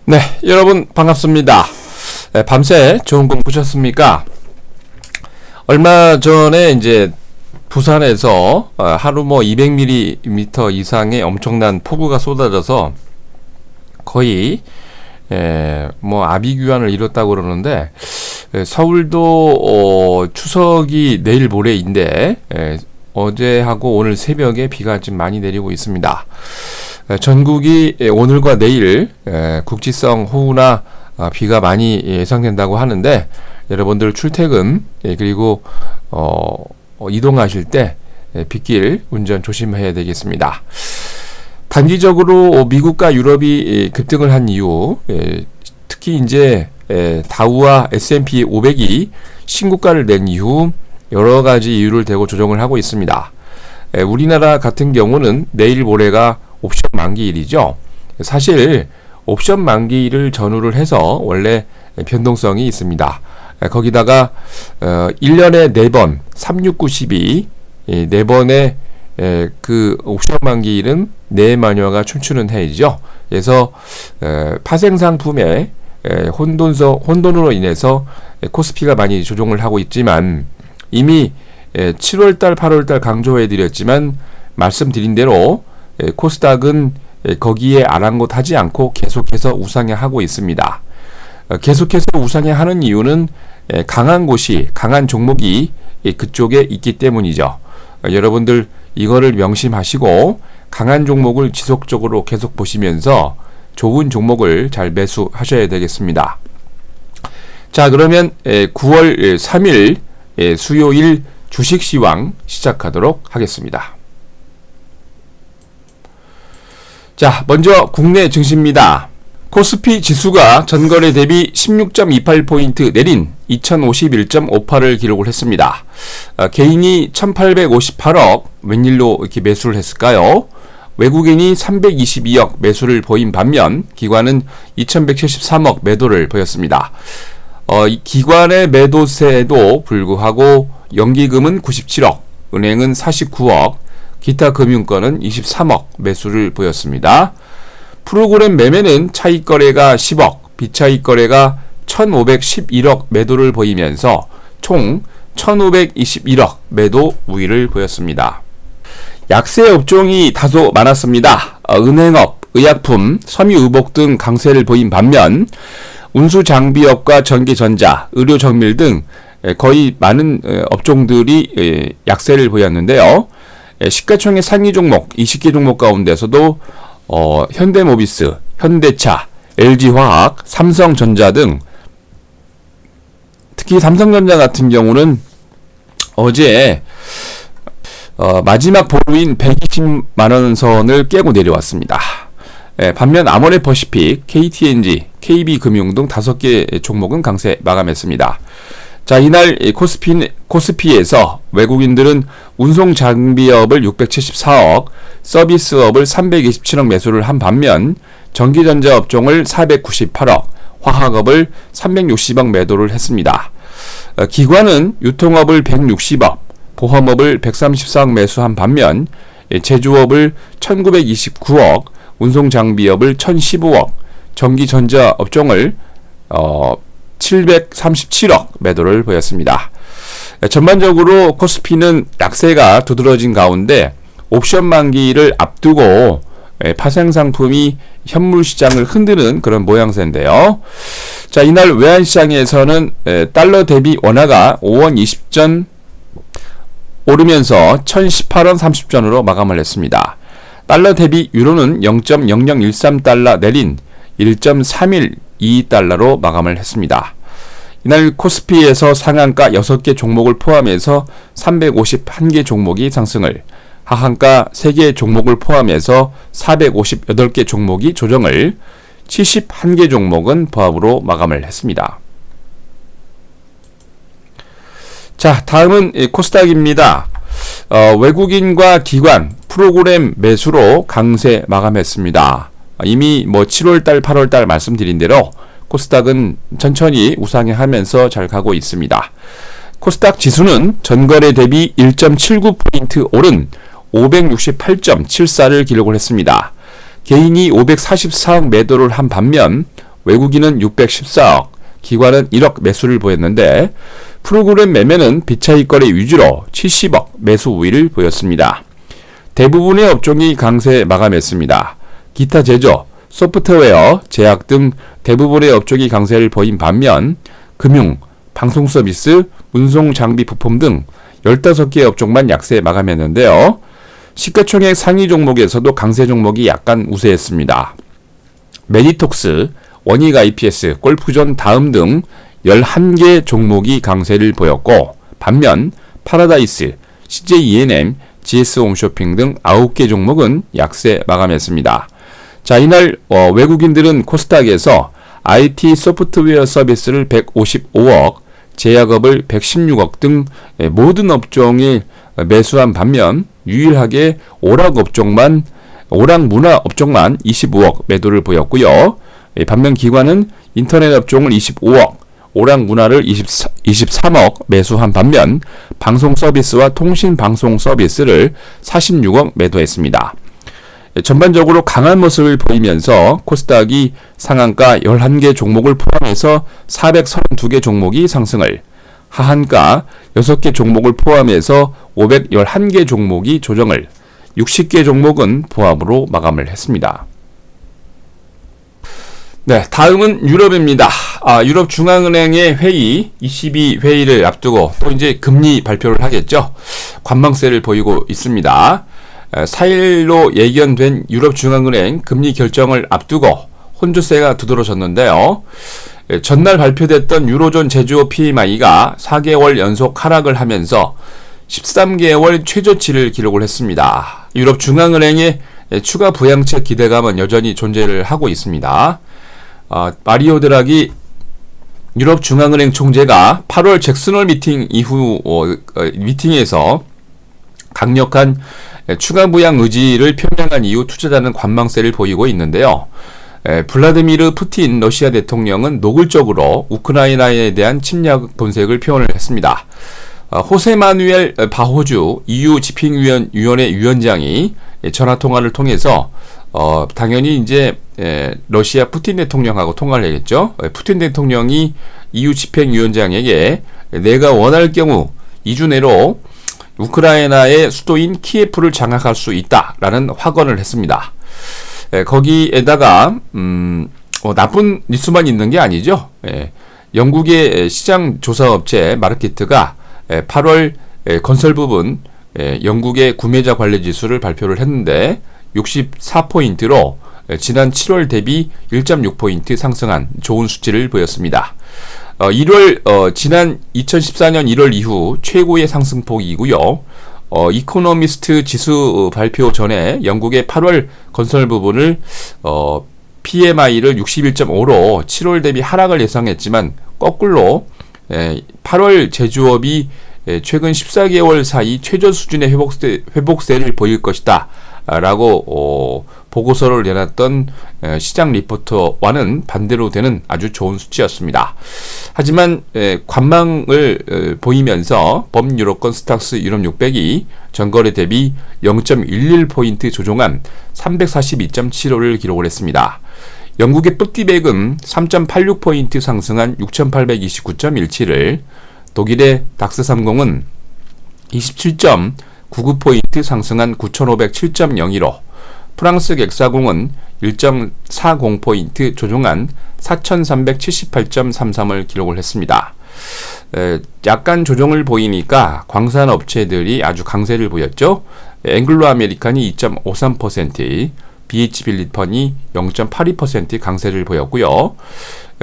네, 여러분 반갑습니다. 밤새 좋은 꿈 꾸셨습니까? 얼마 전에 이제 부산에서 하루 200mm 이상의 엄청난 폭우가 쏟아져서 거의 아비규환을 이뤘다고 그러는데, 서울도 추석이 내일 모레인데 어제하고 오늘 새벽에 비가 좀 많이 내리고 있습니다. 전국이 오늘과 내일 국지성 호우나 비가 많이 예상된다고 하는데, 여러분들 출퇴근 그리고 이동하실 때 빗길 운전 조심해야 되겠습니다. 단기적으로 미국과 유럽이 급등을 한 이유, 특히 이제 다우와 S&P 500이 신고가를 낸 이후 여러 가지 이유를 대고 조정을 하고 있습니다. 우리나라 같은 경우는 내일 모레가 옵션 만기일이죠. 사실 옵션 만기일을 전후를 해서 원래 변동성이 있습니다. 거기다가 1년에 4번 3692 4번의 그 옵션 만기일은 내마녀가 춤추는 해이죠. 그래서 파생상품의 혼돈으로 인해서 코스피가 많이 조정을 하고 있지만, 이미 7월달 8월달 강조해드렸지만 말씀드린 대로 코스닥은 거기에 아랑곳하지 않고 계속해서 우상향하고 있습니다. 계속해서 우상향하는 이유는 강한 곳이, 강한 종목이 그쪽에 있기 때문이죠. 여러분들 이거를 명심하시고 강한 종목을 지속적으로 계속 보시면서 좋은 종목을 잘 매수하셔야 되겠습니다. 자, 그러면 9월 3일 수요일 주식시황 시작하도록 하겠습니다. 자, 먼저 국내 증시입니다. 코스피 지수가 전거래 대비 16.28포인트 내린 2051.58을 기록을 했습니다. 개인이 1858억, 웬일로 이렇게 매수를 했을까요? 외국인이 322억 매수를 보인 반면 기관은 2173억 매도를 보였습니다. 기관의 매도세에도 불구하고 연기금은 97억, 은행은 49억, 기타 금융권은 23억 매수를 보였습니다. 프로그램 매매는 차익거래가 10억, 비차익거래가 1511억 매도를 보이면서 총 1521억 매도 우위를 보였습니다. 약세 업종이 다소 많았습니다. 은행업, 의약품, 섬유의복 등 강세를 보인 반면 운수장비업과 전기전자, 의료정밀 등 거의 많은 업종들이 약세를 보였는데요. 시가총액 상위 종목 20개 종목 가운데서도 현대모비스, 현대차, LG화학, 삼성전자 등, 특히 삼성전자 같은 경우는 어제 마지막 보루인 120만원 선을 깨고 내려왔습니다. 반면 아모레퍼시픽, KTNG, KB금융 등 5개 종목은 강세 마감했습니다. 자, 이날 코스피에서 외국인들은 운송장비업을 674억, 서비스업을 327억 매수를 한 반면 전기전자 업종을 498억, 화학업을 360억 매도를 했습니다. 기관은 유통업을 160억, 보험업을 134억 매수한 반면 제조업을 1929억, 운송장비업을 1015억, 전기전자 업종을 737억 매도를 보였습니다. 전반적으로 코스피는 약세가 두드러진 가운데 옵션 만기를 앞두고 파생상품이 현물시장을 흔드는 그런 모양새인데요. 자, 이날 외환시장에서는 달러 대비 원화가 5원 20전 오르면서 1018원 30전으로 마감을 했습니다. 달러 대비 유로는 0.0013달러 내린 1.312달러로 마감을 했습니다. 이날 코스피에서 상한가 6개 종목을 포함해서 351개 종목이 상승을, 하한가 3개 종목을 포함해서 458개 종목이 조정을, 71개 종목은 보합으로 마감을 했습니다. 자, 다음은 코스닥입니다. 외국인과 기관 프로그램 매수로 강세 마감했습니다. 이미 7월달 8월달 말씀드린 대로 코스닥은 천천히 우상향하면서 잘 가고 있습니다. 코스닥 지수는 전거래 대비 1.79포인트 오른 568.74를 기록을 했습니다. 개인이 544억 매도를 한 반면 외국인은 614억, 기관은 1억 매수를 보였는데 프로그램 매매는 비차익 거래 위주로 70억 매수 우위를 보였습니다. 대부분의 업종이 강세 마감했습니다. 기타 제조, 소프트웨어, 제약 등 대부분의 업종이 강세를 보인 반면 금융, 방송 서비스, 운송 장비 부품 등 15개의 업종만 약세 마감했는데요. 시가총액 상위 종목에서도 강세 종목이 약간 우세했습니다. 메디톡스, 원익 IPS, 골프존 다음 등 11개 종목이 강세를 보였고 반면 파라다이스, CJ E&M, GS 홈쇼핑 등 9개 종목은 약세 마감했습니다. 자, 이날 외국인들은 코스닥에서 IT 소프트웨어 서비스를 155억, 제약업을 116억 등 모든 업종이 매수한 반면 유일하게 오락 문화 업종만 25억 매도를 보였고요. 반면 기관은 인터넷 업종을 25억, 오락 문화를 23억 매수한 반면 방송 서비스와 통신 방송 서비스를 46억 매도했습니다. 전반적으로 강한 모습을 보이면서 코스닥이 상한가 11개 종목을 포함해서 432개 종목이 상승을, 하한가 6개 종목을 포함해서 511개 종목이 조정을, 60개 종목은 보합으로 마감을 했습니다. 네, 다음은 유럽입니다. 유럽 중앙은행의 회의, ECB 회의를 앞두고 또 이제 금리 발표를 하겠죠. 관망세를 보이고 있습니다. 4일로 예견된 유럽 중앙은행 금리 결정을 앞두고 혼조세가 두드러졌는데요. 전날 발표됐던 유로존 제조업 PMI가 4개월 연속 하락을 하면서 13개월 최저치를 기록을 했습니다. 유럽 중앙은행의 추가 부양책 기대감은 여전히 존재를 하고 있습니다. 마리오 드라기 유럽 중앙은행 총재가 8월 잭슨홀 미팅 이후 미팅에서 강력한 추가 부양 의지를 표명한 이후 투자자는 관망세를 보이고 있는데요. 블라디미르 푸틴 러시아 대통령은 노골적으로 우크라이나에 대한 침략 본색을 표현을 했습니다. 호세 마누엘 바호주 EU 집행위원회 위원장이 전화통화를 통해서 당연히 이제 러시아 푸틴 대통령하고 통화를 하겠죠. 푸틴 대통령이 EU 집행위원장에게 내가 원할 경우 2주 내로 우크라이나의 수도인 키예프를 장악할 수 있다라는 확언을 했습니다. 거기에다가 나쁜 뉴스만 있는 게 아니죠. 영국의 시장 조사업체 마르키트가 8월 건설 부분 영국의 구매자 관리 지수를 발표를 했는데 64포인트로 지난 7월 대비 1.6포인트 상승한 좋은 수치를 보였습니다. 지난 2014년 1월 이후 최고의 상승폭이고요. 이코노미스트 지수 발표 전에 영국의 8월 건설 부분을 PMI를 61.5로 7월 대비 하락을 예상했지만 거꾸로 8월 제조업이 최근 14개월 사이 최저 수준의 회복세를 보일 것이다 라고 보고서를 내놨던 시장 리포터와는 반대로 되는 아주 좋은 수치였습니다. 하지만 관망을 보이면서 범유로권 스탁스 유럽 600이 전거래 대비 0.11포인트 조정한 342.75를 기록을 했습니다. 영국의 뿌띠백은 3.86포인트 상승한 6829.17을, 독일의 닥스30은 27.99포인트 상승한 9507.02로, 프랑스 객사공은 1.40포인트 조정한 4378.33을 기록을 했습니다. 약간 조정을 보이니까 광산업체들이 아주 강세를 보였죠. 앵글로 아메리칸이 2.53%, BHP 리펀이 0.82% 강세를 보였고요.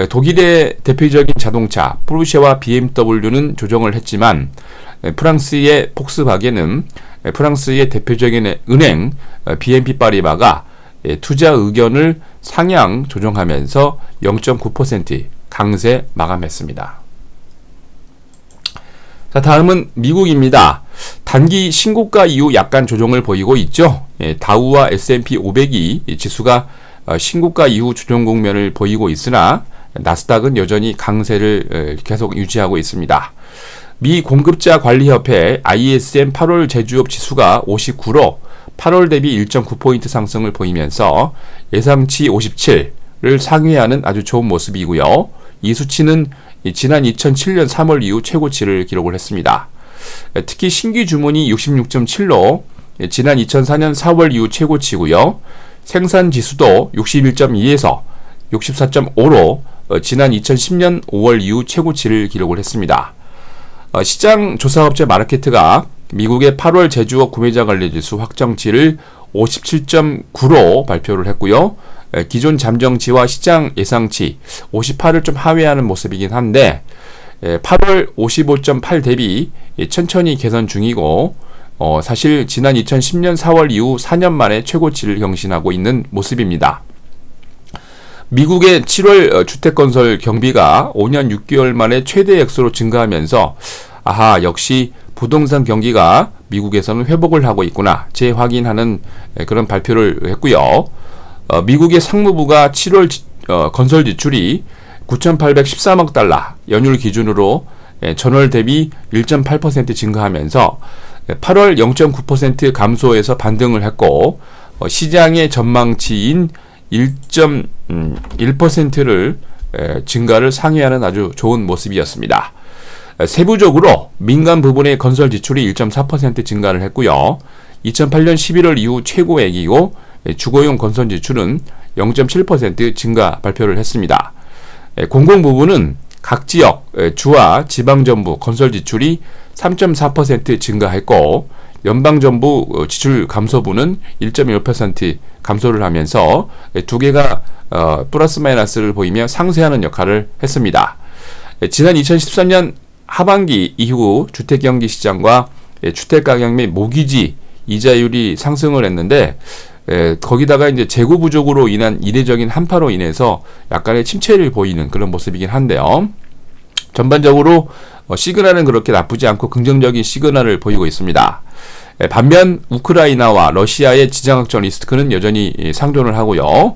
독일의 대표적인 자동차 포르쉐와 BMW는 조정을 했지만 프랑스의 폭스바겐은 프랑스의 대표적인 은행 BNP 파리바가 투자 의견을 상향 조정하면서 0.9% 강세 마감했습니다. 자, 다음은 미국입니다. 단기 신고가 이후 약간 조정을 보이고 있죠. 다우와 S&P 500이 지수가 신고가 이후 조정 국면을 보이고 있으나 나스닥은 여전히 강세를 계속 유지하고 있습니다. 미 공급자 관리협회 ISM 8월 제조업 지수가 59로 8월 대비 1.9포인트 상승을 보이면서 예상치 57, 상회하는 아주 좋은 모습이고요. 이 수치는 지난 2007년 3월 이후 최고치를 기록을 했습니다. 특히 신규 주문이 66.7로 지난 2004년 4월 이후 최고치고요. 생산 지수도 61.2에서 64.5로 지난 2010년 5월 이후 최고치를 기록을 했습니다. 시장 조사업체 마르케트가 미국의 8월 제조업 구매자 관리지수 확정치를 57.9로 발표를 했고요. 기존 잠정치와 시장 예상치 58을 좀 하회하는 모습이긴 한데 8월 55.8 대비 천천히 개선 중이고 사실 지난 2010년 4월 이후 4년 만에 최고치를 경신하고 있는 모습입니다. 미국의 7월 주택건설 경비가 5년 6개월 만에 최대 액수로 증가하면서 역시 부동산 경기가 미국에서는 회복을 하고 있구나 재확인하는 그런 발표를 했고요. 미국의 상무부가 7월 건설 지출이 9,813억 달러 연율 기준으로 전월 대비 1.8% 증가하면서 8월 0.9% 감소해서 반등을 했고 시장의 전망치인 1.1%를 증가를 상회하는 아주 좋은 모습이었습니다. 세부적으로 민간 부분의 건설 지출이 1.4% 증가를 했고요. 2008년 11월 이후 최고액이고 주거용 건설 지출은 0.7% 증가 발표를 했습니다. 공공 부분은 각 지역 주와 지방정부 건설 지출이 3.4% 증가했고 연방정부 지출 감소분은 1.1% 감소를 하면서 두 개가 플러스 마이너스를 보이며 상쇄하는 역할을 했습니다. 지난 2013년 하반기 이후 주택경기 시장과 주택가격 및 모기지 이자율이 상승을 했는데 거기다가 이제 재고 부족으로 인한 이례적인 한파로 인해서 약간의 침체를 보이는 그런 모습이긴 한데요. 전반적으로 시그널은 그렇게 나쁘지 않고 긍정적인 시그널을 보이고 있습니다. 반면 우크라이나와 러시아의 지정학적 리스크는 여전히 상존을 하고요.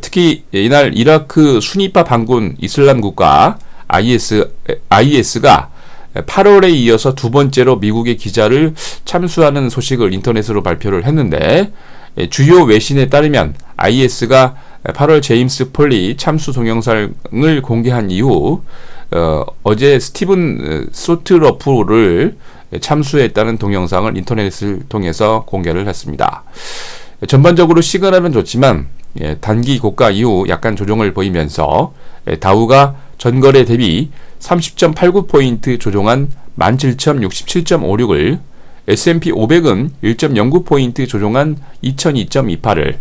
특히 이날 이라크 순위파 반군 이슬람 국가 IS가 8월에 이어서 두 번째로 미국의 기자를 참수하는 소식을 인터넷으로 발표를 했는데 주요 외신에 따르면 IS가 8월 제임스 폴리 참수 동영상을 공개한 이후 어제 스티븐 소트러프를 참수했다는 동영상을 인터넷을 통해서 공개를 했습니다. 전반적으로 시그널은 좋지만 단기 고가 이후 약간 조정을 보이면서 다우가 전거래 대비 30.89포인트 조정한 17,067.56을 S&P 500은 1.09포인트 조정한 2002.28을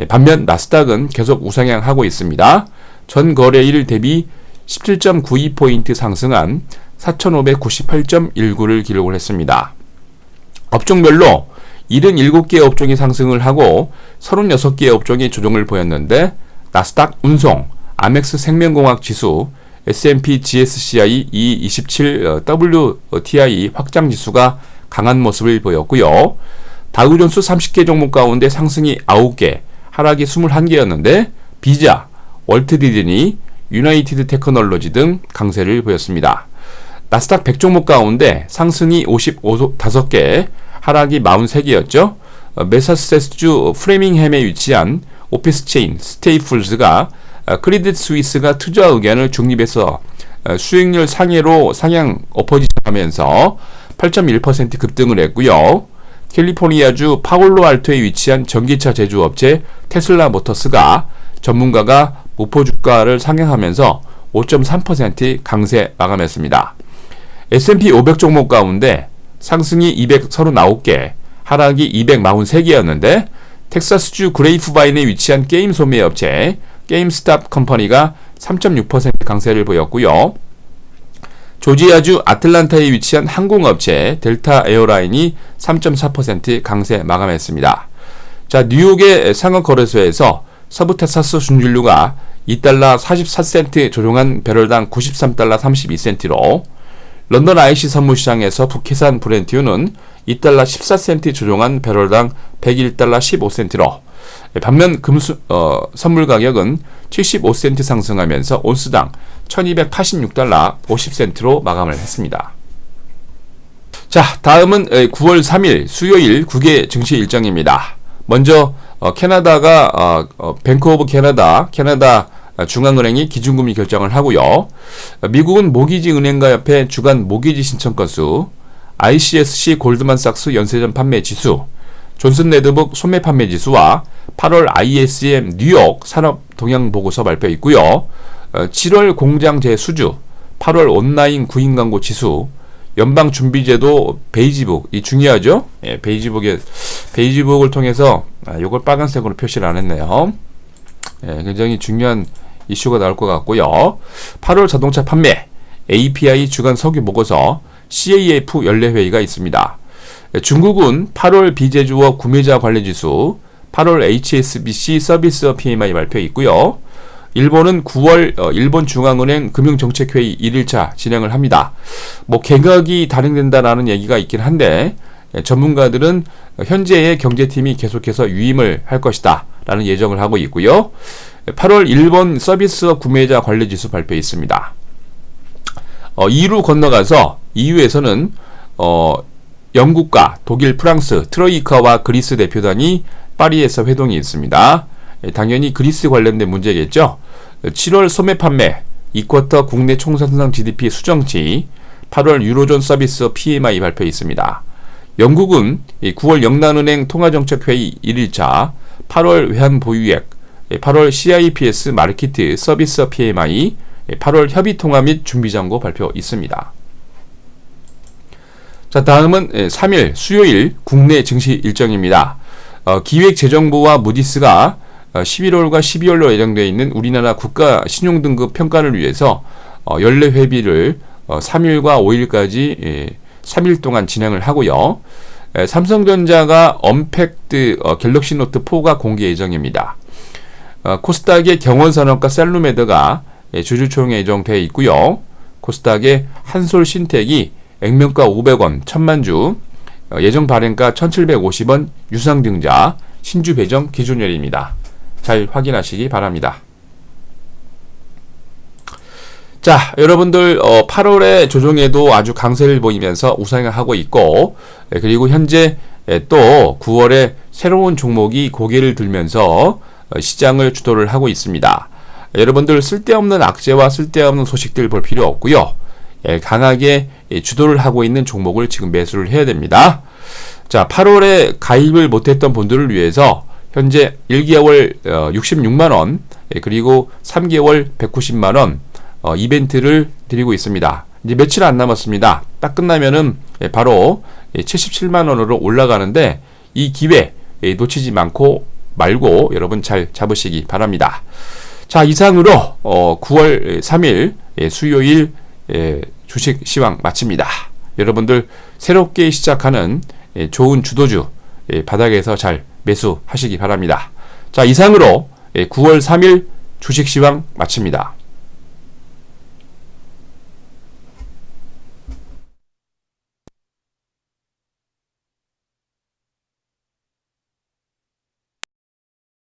반면 나스닥은 계속 우상향하고 있습니다. 전 거래일 대비 17.92포인트 상승한 4,598.19를 기록을 했습니다. 업종별로 77개 업종이 상승을 하고 36개 업종이 조정을 보였는데 나스닥 운송, 아멕스 생명공학 지수, S&P GSCI 227 WTI 확장 지수가 강한 모습을 보였고요. 다우존스 30개 종목 가운데 상승이 9개, 하락이 21개였는데 비자, 월트 디즈니, 유나이티드 테크놀로지 등 강세를 보였습니다. 나스닥 100종목 가운데 상승이 55개, 하락이 43개였죠. 매사추세츠 프레밍햄에 위치한 오피스 체인 스테이플즈가 크레딧 스위스가 투자 의견을 중립해서 수익률 상회로 상향 엎어지면서 8.1% 급등을 했고요. 캘리포니아주 파올로 알토에 위치한 전기차 제조업체 테슬라 모터스가 전문가가 목표 주가를 상향하면서 5.3% 강세 마감했습니다. S&P 500 종목 가운데 상승이 239개, 하락이 243개였는데 텍사스주 그레이프바인에 위치한 게임 소매 업체 게임스탑 컴퍼니가 3.6% 강세를 보였고요. 조지아주 아틀란타에 위치한 항공업체 델타 에어라인이 3.4% 강세 마감했습니다. 자, 뉴욕의 상업거래소에서 서부 텍사스 순진류가 2달러 44센트 조정한 배럴당 93달러 32센트로 런던 IC 선물시장에서 북해산 브렌트유는 2달러 14센트 조정한 배럴당 101달러 15센트로 반면 선물 가격은 75센트 상승하면서 온스당 1286달러 50센트로 마감을 했습니다. 자, 다음은 9월 3일 수요일 국외 증시 일정입니다. 먼저 캐나다가 뱅크 오브 캐나다 중앙은행이 기준금리 결정을 하고요. 미국은 모기지 은행가 협회 주간 모기지 신청 건수, ICSC 골드만삭스 연쇄점 판매 지수, 존슨 레드북 소매 판매 지수와 8월 ISM 뉴욕 산업 동향 보고서 발표했고요. 7월 공장재 수주, 8월 온라인 구인 광고 지수, 연방 준비제도 베이지북, 이 중요하죠? 예, 베이지북을 통해서 요걸 빨간색으로 표시를 안 했네요. 예, 굉장히 중요한 이슈가 나올 것 같고요. 8월 자동차 판매, API 주간 석유 보고서, CAF 연례회의가 있습니다. 중국은 8월 비제조업 구매자 관리 지수, 8월 HSBC 서비스 PMI 발표 있고요. 일본은 9월 일본 중앙은행 금융정책회의 1일차 진행을 합니다. 개각이 단행된다라는 얘기가 있긴 한데 전문가들은 현재의 경제팀이 계속해서 유임을 할 것이다 라는 예정을 하고 있고요. 8월 일본 서비스 구매자 관리 지수 발표 있습니다. EU로 건너가서 EU에서는 영국과 독일, 프랑스, 트로이카와 그리스 대표단이 파리에서 회동이 있습니다. 당연히 그리스 관련된 문제겠죠. 7월 소매 판매, 2쿼터 국내 총생산 GDP 수정치, 8월 유로존 서비스 PMI 발표 있습니다. 영국은 9월 영란은행 통화정책회의 1일차, 8월 외환보유액, 8월 CIPS 마르키트 서비스 PMI, 8월 협의통화 및 준비장고 발표 있습니다. 자, 다음은 3일 수요일 국내 증시 일정입니다. 기획재정부와 무디스가 11월과 12월로 예정되어 있는 우리나라 국가 신용등급 평가를 위해서 연례 회비를 3일과 5일까지 3일 동안 진행을 하고요. 삼성전자가 언팩트 갤럭시 노트 4가 공개 예정입니다. 코스닥의 경원산업과 셀루메드가 주주총회 예정되어 있고요. 코스닥의 한솔신텍이 액면가 500원 1000만주, 예정 발행가 1750원 유상증자, 신주 배정 기준열입니다. 잘 확인하시기 바랍니다. 자, 여러분들 8월의 조정에도 아주 강세를 보이면서 우상을 하고 있고, 그리고 현재 또 9월에 새로운 종목이 고개를 들면서 시장을 주도를 하고 있습니다. 여러분들 쓸데없는 악재와 쓸데없는 소식들 볼 필요 없고요. 강하게 주도를 하고 있는 종목을 지금 매수를 해야 됩니다. 자, 8월에 가입을 못했던 분들을 위해서 현재 1개월 66만원, 그리고 3개월 190만원 이벤트를 드리고 있습니다. 이제 며칠 안 남았습니다. 딱 끝나면은 바로 77만원으로 올라가는데 이 기회 놓치지 말고 여러분 잘 잡으시기 바랍니다. 자, 이상으로 9월 3일 수요일 주식 시황 마칩니다. 여러분들 새롭게 시작하는 좋은 주도주 바닥에서 잘 매수하시기 바랍니다. 자, 이상으로 9월 3일 주식 시황 마칩니다.